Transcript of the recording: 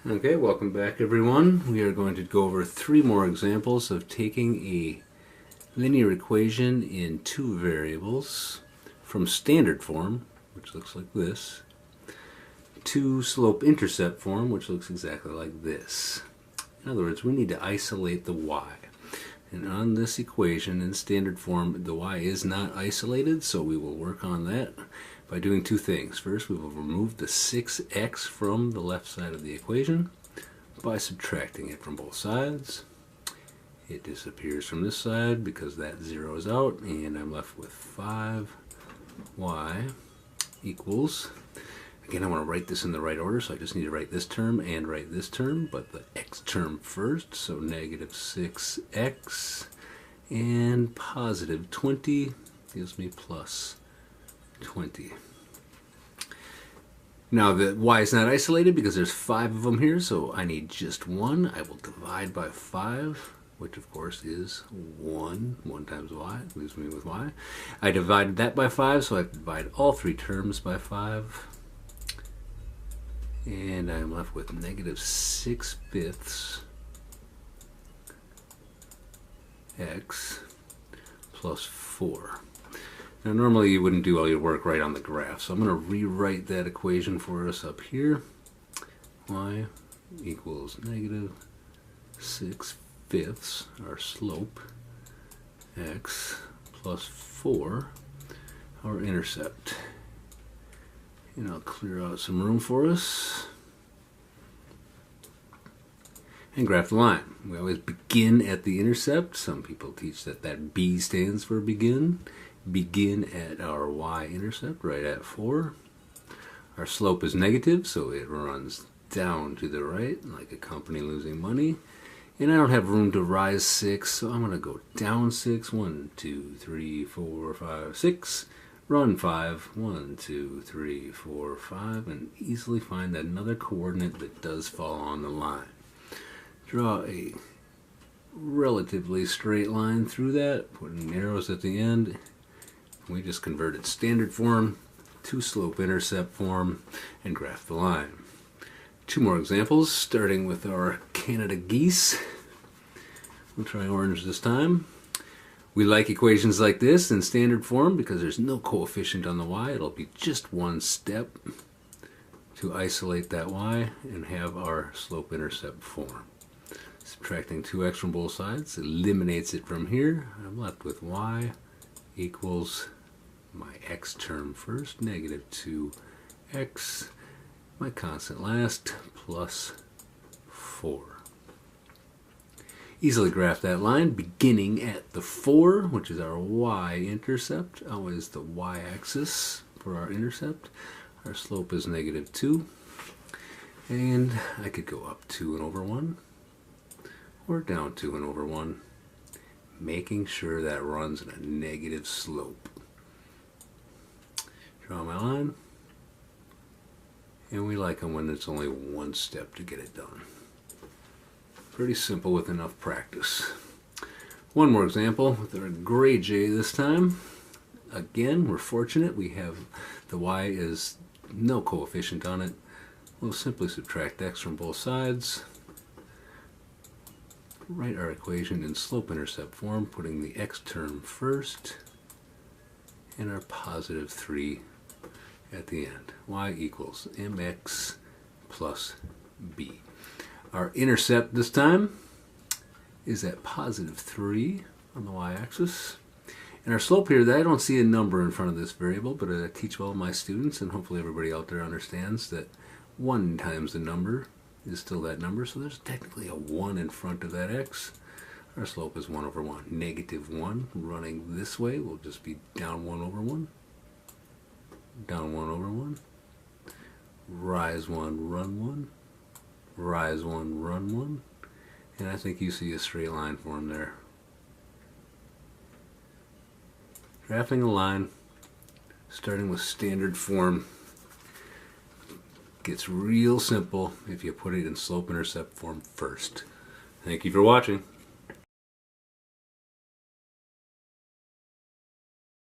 Okay, welcome back everyone. We are going to go over 3 more examples of taking a linear equation in 2 variables from standard form, which looks like this, to slope-intercept form, which looks exactly like this. In other words, we need to isolate the y. And on this equation in standard form, the y is not isolated, so we will work on that by doing 2 things. First, we will remove the 6x from the left side of the equation by subtracting it from both sides. It disappears from this side because that 0 is out, and I'm left with 5y equals, again I want to write this in the right order, so I just need to write this term and write this term, but the x term first, so negative 6x, and positive 20 gives me plus 20. Now the y is not isolated because there's 5 of them here, so I need just 1. I will divide by 5, which of course is 1. 1 times y leaves me with y. I divided that by 5, so I divide all 3 terms by 5. And I'm left with negative 6/5 x plus 4. Now normally you wouldn't do all your work right on the graph, so I'm going to rewrite that equation for us up here. Y equals negative 6/5, our slope, x plus 4, our intercept. And I'll clear out some room for us and graph the line. We always begin at the intercept. Some people teach that that B stands for begin. Begin at our y-intercept right at 4. Our slope is negative, so it runs down to the right like a company losing money. And I don't have room to rise 6, so I'm going to go down 6. 1, 2, 3, 4, 5, 6. Run 5. 1, 2, 3, 4, 5. And easily find another coordinate that does fall on the line. Draw a relatively straight line through that, putting arrows at the end. We just converted standard form to slope-intercept form and graph the line. 2 more examples, starting with our Canada geese. We'll try orange this time. We like equations like this in standard form because there's no coefficient on the y. It'll be just 1 step to isolate that y and have our slope-intercept form. Subtracting 2x from both sides eliminates it from here. I'm left with y equals my x term first, negative 2x, my constant last, plus 4. Easily graph that line beginning at the 4, which is our y-intercept, always the y-axis for our intercept. Our slope is negative 2, and I could go up 2 and over 1, or down 2 and over 1, making sure that runs in a negative slope. Draw my line, and we like them when it's only 1 step to get it done. Pretty simple with enough practice. 1 more example with our gray jay this time. Again, we're fortunate. We have the y is no coefficient on it. We'll simply subtract x from both sides. Write our equation in slope-intercept form, putting the x term first and our positive 3 at the end. Y equals mx plus b. Our intercept this time is at positive 3 on the y-axis. And our slope here, I don't see a number in front of this variable, but I teach all my students, and hopefully everybody out there understands that 1 times the number is still that number, so there's technically a 1 in front of that x. Our slope is 1 over 1. Negative 1 running this way will just be down 1 over 1. Down 1 over 1. Rise 1, run 1. Rise 1, run 1. And I think you see a straight line form there. Graphing a line, starting with standard form, gets real simple if you put it in slope-intercept form first. Thank you for watching.